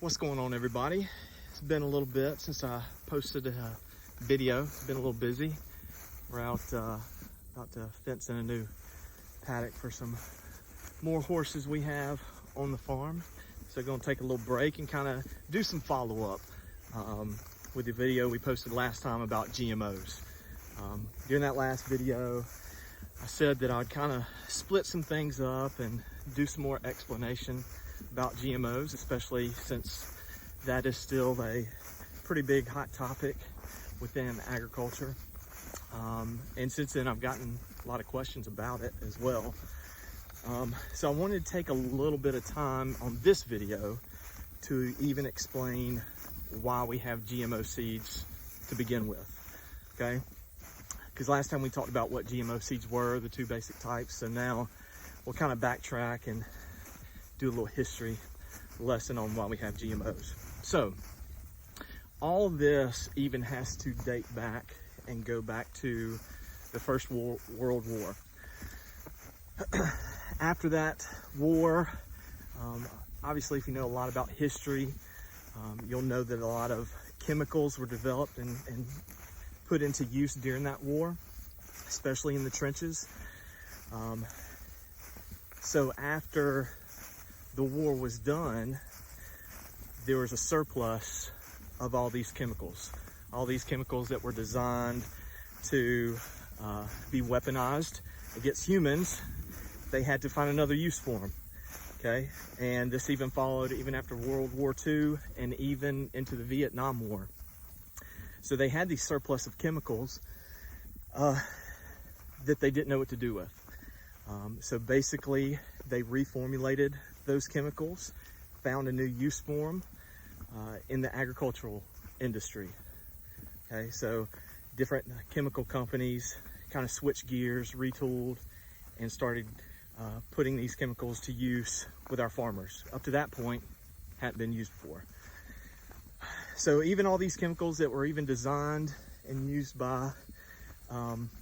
What's going on, everybody? It's been a little bit since I posted a video. It's been a little busy. We're out about to fence in a new paddock for some more horses we have on the farm. So going to take a little break and kind of do some follow-up with the video we posted last time about GMOs. During that last video, I said that I'd kind of split some things up and do some more explanation about GMOs, especially since that is still a pretty big hot topic within agriculture. And since then, I've gotten a lot of questions about it as well. So I wanted to take a little bit of time on this video to even explain why we have GMO seeds to begin with, okay? Because last time we talked about what GMO seeds were, the two basic types, so now we'll kind of backtrack and do a little history lesson on why we have GMOs. So all this even has to date back and go back to the First World War. After that war, obviously if you know a lot about history, you'll know that a lot of chemicals were developed and put into use during that war, especially in the trenches. So after the war was done, there was a surplus of all these chemicals that were designed to be weaponized against humans. They had to find another use for them, okay? And this even followed even after World War II and even into the Vietnam War. So they had these surplus of chemicals that they didn't know what to do with. So basically, they reformulated those chemicals, found a new use for them in the agricultural industry. Okay, so different chemical companies kind of switched gears, retooled, and started putting these chemicals to use with our farmers. Up to that point, hadn't been used before. So even all these chemicals that were even designed and used by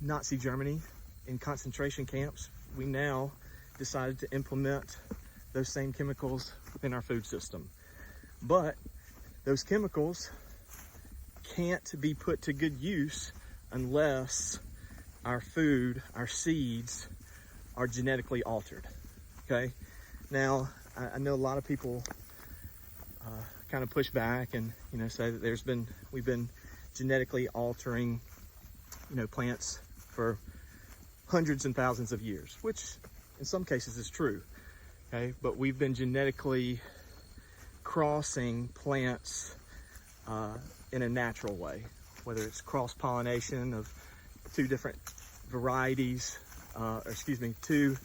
Nazi Germany in concentration camps, we now decided to implement those same chemicals within our food system. But those chemicals can't be put to good use unless our food, our seeds, are genetically altered, okay? Now, I know a lot of people kind of push back and, say that we've been genetically altering, plants for hundreds and thousands of years, which in some cases is true, okay? But we've been genetically crossing plants in a natural way, whether it's cross-pollination of two different varieties, two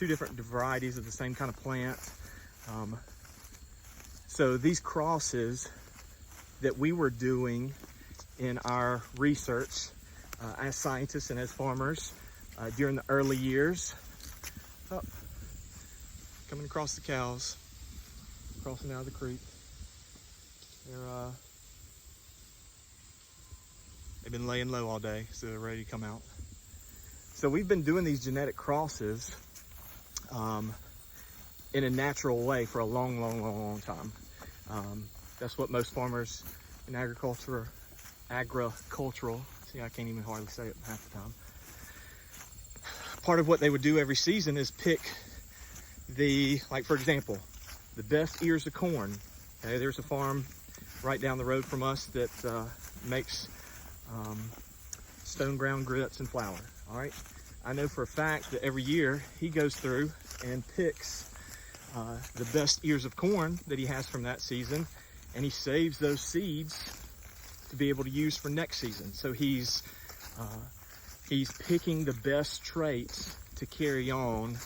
different varieties of the same kind of plant. So these crosses that we were doing in our research as scientists and as farmers during the early years, coming across the cows, crossing out of the creek. They've been laying low all day, so they're ready to come out. So we've been doing these genetic crosses in a natural way for a long time. That's what most farmers in agricultural, see, I can't even hardly say it half the time. Part of what they would do every season is pick for example, the best ears of corn. Okay, there's a farm right down the road from us that makes stone ground grits and flour. All right, I know for a fact that every year he goes through and picks the best ears of corn that he has from that season, and he saves those seeds to be able to use for next season. So he's picking the best traits to carry on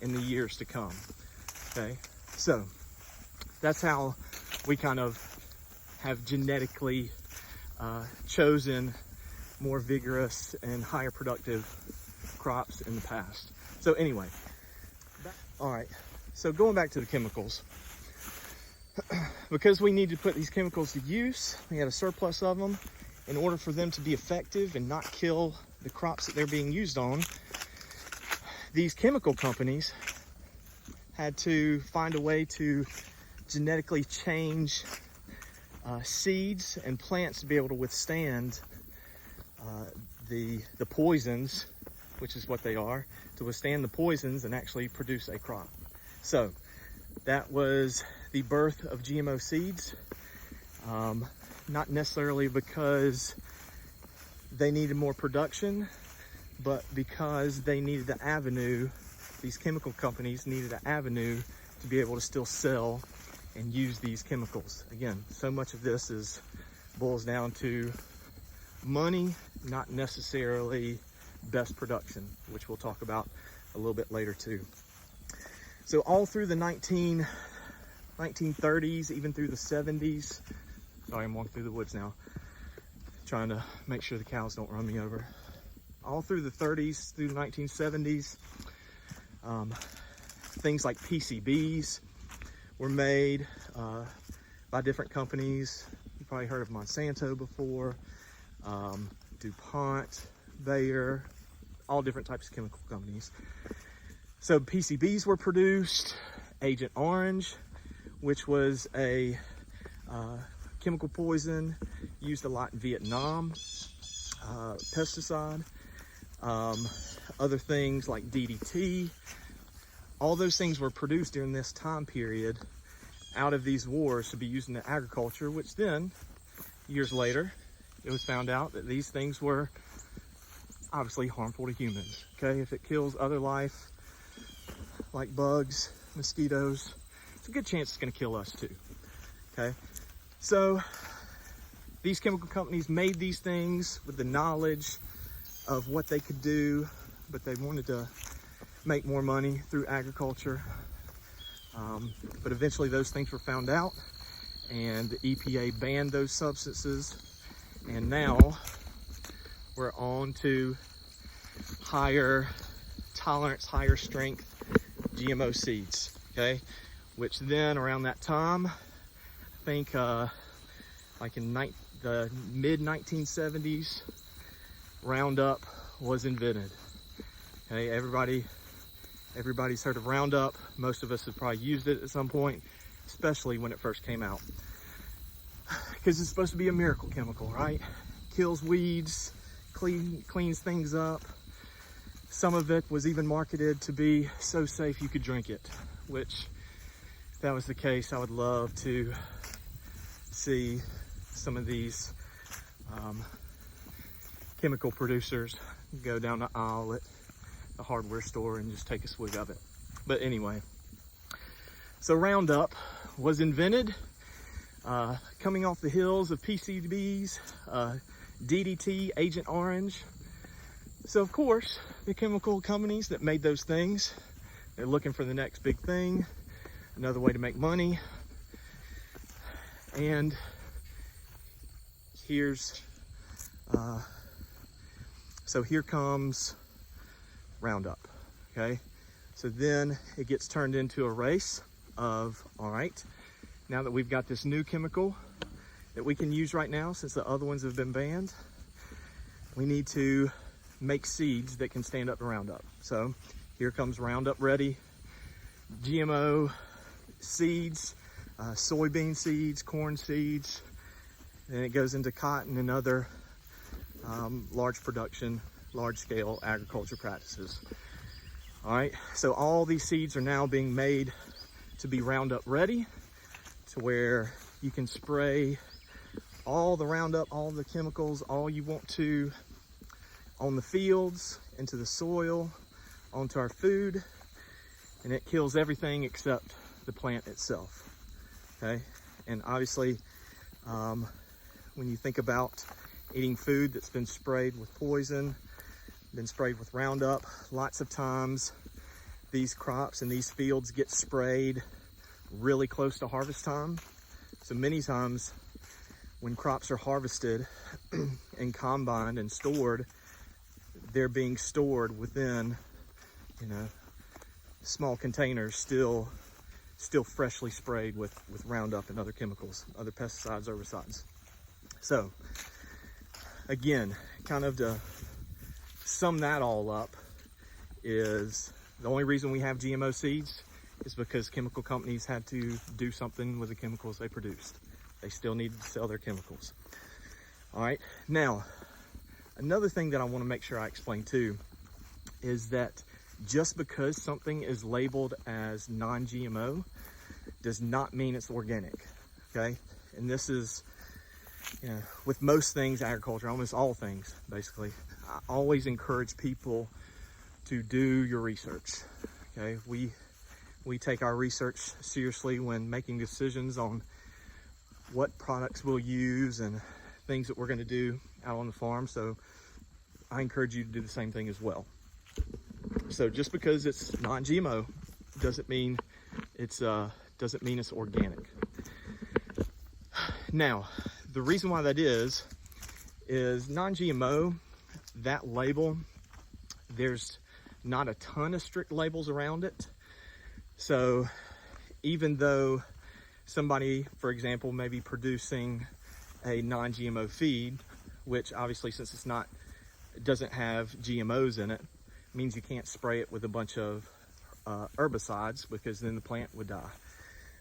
in the years to come. Okay, so that's how we kind of have genetically chosen more vigorous and higher productive crops in the past. So anyway, all right, so going back to the chemicals, because we need to put these chemicals to use, we had a surplus of them. In order for them to be effective and not kill the crops that they're being used on, these chemical companies had to find a way to genetically change seeds and plants to be able to withstand the poisons, which is what they are, to withstand the poisons and actually produce a crop. So that was the birth of GMO seeds. Not necessarily because they needed more production, but because they needed an avenue, these chemical companies needed an avenue to be able to still sell and use these chemicals. Again, so much of this boils down to money, not necessarily best production, which we'll talk about a little bit later too. So all through the 1930s, even through the 70s, sorry, I'm walking through the woods now, trying to make sure the cows don't run me over. All through the 30s, through the 1970s, things like PCBs were made by different companies. You probably heard of Monsanto before, DuPont, Bayer, all different types of chemical companies. So PCBs were produced, Agent Orange, which was a chemical poison used a lot in Vietnam, pesticide, other things like DDT. All those things were produced during this time period out of these wars to be used in agriculture, which then, years later, it was found out that these things were obviously harmful to humans. Okay, if it kills other life, like bugs, mosquitoes, it's a good chance it's gonna kill us too, okay? So these chemical companies made these things with the knowledge of what they could do, but they wanted to make more money through agriculture. But eventually those things were found out and the EPA banned those substances. And now we're on to higher tolerance, higher strength GMO seeds, okay? Which then around that time, I think like in the mid 1970s, Roundup was invented. Okay, everybody's heard of Roundup. Most of us have probably used it at some point, especially when it first came out. Because it's supposed to be a miracle chemical, right? Kills weeds, cleans things up. Some of it was even marketed to be so safe you could drink it, which, if that was the case, I would love to see some of these chemical producers go down the aisle at the hardware store and just take a swig of it. But anyway, so Roundup was invented coming off the heels of PCBs, DDT, Agent Orange. So of course, the chemical companies that made those things, they're looking for the next big thing, another way to make money. And so here comes Roundup, okay? So then it gets turned into a race of, all right, now that we've got this new chemical that we can use right now, since the other ones have been banned, we need to make seeds that can stand up to Roundup. So here comes Roundup Ready, GMO seeds, soybean seeds, corn seeds, then it goes into cotton and other large production, large scale agriculture practices. All right, so all these seeds are now being made to be Roundup ready, to where you can spray all the Roundup, all the chemicals, all you want to on the fields, into the soil, onto our food, and it kills everything except the plant itself, okay? And obviously, when you think about eating food that's been sprayed with poison, been sprayed with Roundup, lots of times these crops and these fields get sprayed really close to harvest time. So many times when crops are harvested and combined and stored, they're being stored within, small containers, still freshly sprayed with Roundup and other chemicals, other pesticides, herbicides. So again, kind of to sum that all up, is the only reason we have GMO seeds is because chemical companies had to do something with the chemicals they produced. They still needed to sell their chemicals. All right, now, another thing that I want to make sure I explain too is that just because something is labeled as non-GMO does not mean it's organic, okay? And this is, you know, with most things agriculture, almost all things basically, I always encourage people to do your research, okay? We take our research seriously when making decisions on what products we'll use and things that we're going to do out on the farm. So I encourage you to do the same thing as well. So just because it's non-GMO doesn't mean it's organic. Now, the reason why that is non-GMO, that label, there's not a ton of strict labels around it. So even though somebody, for example, may be producing a non-GMO feed, which obviously since it doesn't have GMOs in it, means you can't spray it with a bunch of herbicides, because then the plant would die.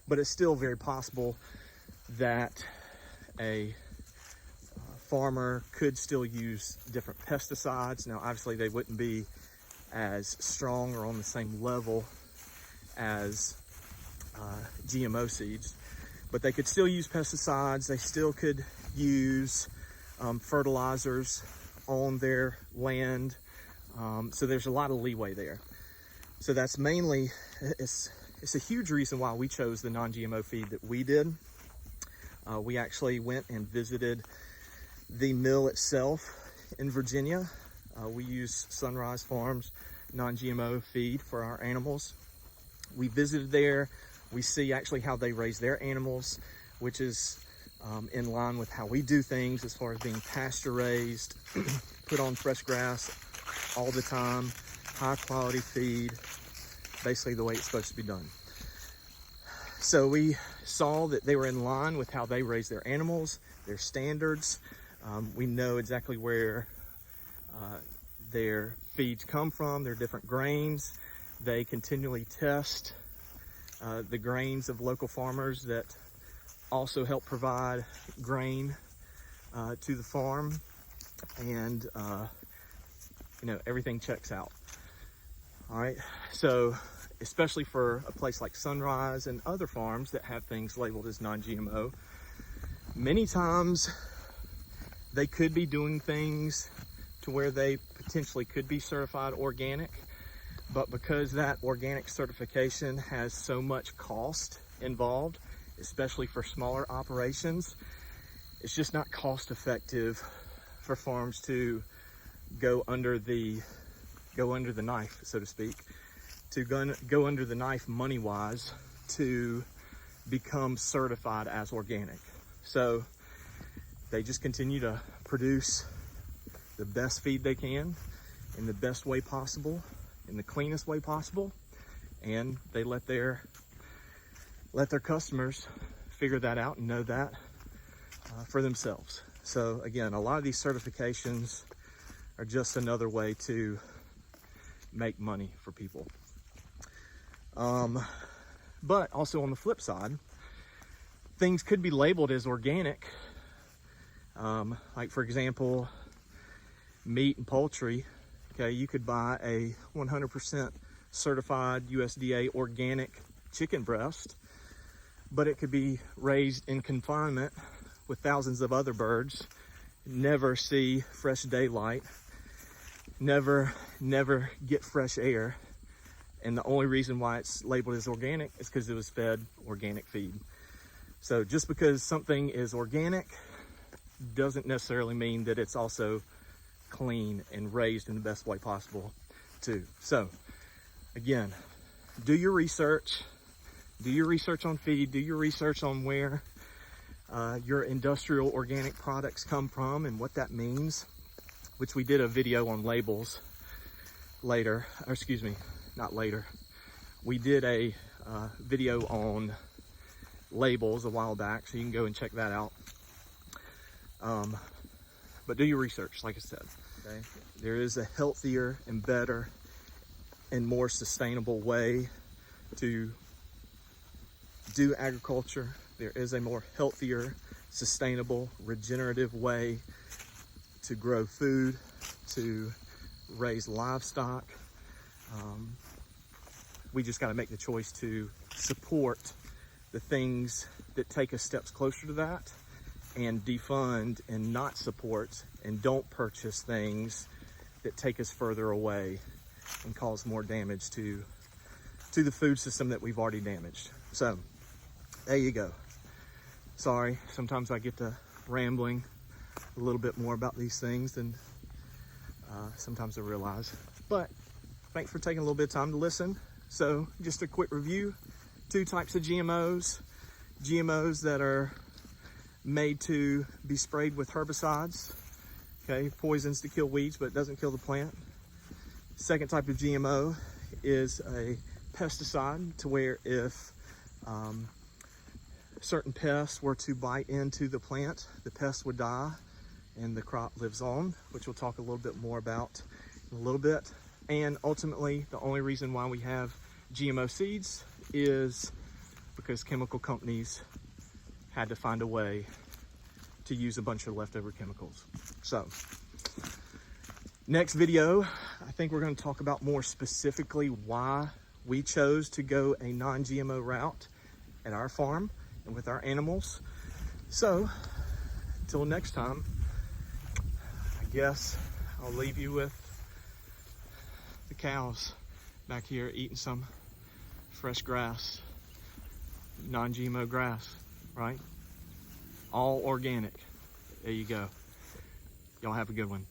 But it's still very possible that a farmer could still use different pesticides. Now, obviously they wouldn't be as strong or on the same level as GMO seeds, but they could still use pesticides. They still could use fertilizers on their land. So there's a lot of leeway there. So that's mainly, it's a huge reason why we chose the non-GMO feed that we did. We actually went and visited the mill itself in Virginia. We use Sunrise Farms non-GMO feed for our animals. We visited there. We see actually how they raise their animals, which is in line with how we do things as far as being pasture raised, put on fresh grass all the time, high quality feed, basically the way it's supposed to be done. So we saw that they were in line with how they raise their animals, their standards. We know exactly where their feeds come from, their different grains. They continually test the grains of local farmers that also help provide grain to the farm, and you know, everything checks out. All right, so especially for a place like Sunrise and other farms that have things labeled as non-GMO, many times they could be doing things to where they potentially could be certified organic, but because that organic certification has so much cost involved, especially for smaller operations, it's just not cost effective for farms to go under the knife, so to speak, to go under the knife money-wise to become certified as organic. So they just continue to produce the best feed they can in the best way possible, in the cleanest way possible, and they let their customers figure that out and know that for themselves. So again, a lot of these certifications are just another way to make money for people. But also on the flip side, things could be labeled as organic. Like for example, meat and poultry. Okay, you could buy a 100% certified USDA organic chicken breast, but it could be raised in confinement with thousands of other birds, never see fresh daylight, never get fresh air. And the only reason why it's labeled as organic is because it was fed organic feed. So just because something is organic doesn't necessarily mean that it's also clean and raised in the best way possible too. So again, do your research on feed, do your research on where your industrial organic products come from and what that means, which we did a video on labels later, or excuse me, not later. We did a video on labels a while back, so you can go and check that out. But do your research, like I said, okay? There is a healthier and better and more sustainable way to do agriculture. There is a more healthier, sustainable, regenerative way to grow food, to raise livestock. We just got to make the choice to support the things that take us steps closer to that, and defund and not support and don't purchase things that take us further away and cause more damage to the food system that we've already damaged. So there you go. Sorry, sometimes I get to rambling a little bit more about these things than sometimes I realize. But thanks for taking a little bit of time to listen. So just a quick review. 2 types of GMOs. GMOs that are made to be sprayed with herbicides, okay, poisons to kill weeds, but it doesn't kill the plant. Second type of GMO is a pesticide, to where if certain pests were to bite into the plant, the pest would die and the crop lives on, which we'll talk a little bit more about in a little bit. And ultimately, the only reason why we have GMO seeds is because chemical companies had to find a way to use a bunch of leftover chemicals. So next video, I think we're going to talk about more specifically why we chose to go a non-GMO route at our farm and with our animals. So until next time, I guess I'll leave you with the cows back here eating some fresh grass, non-GMO grass, right? All organic. There you go. Y'all have a good one.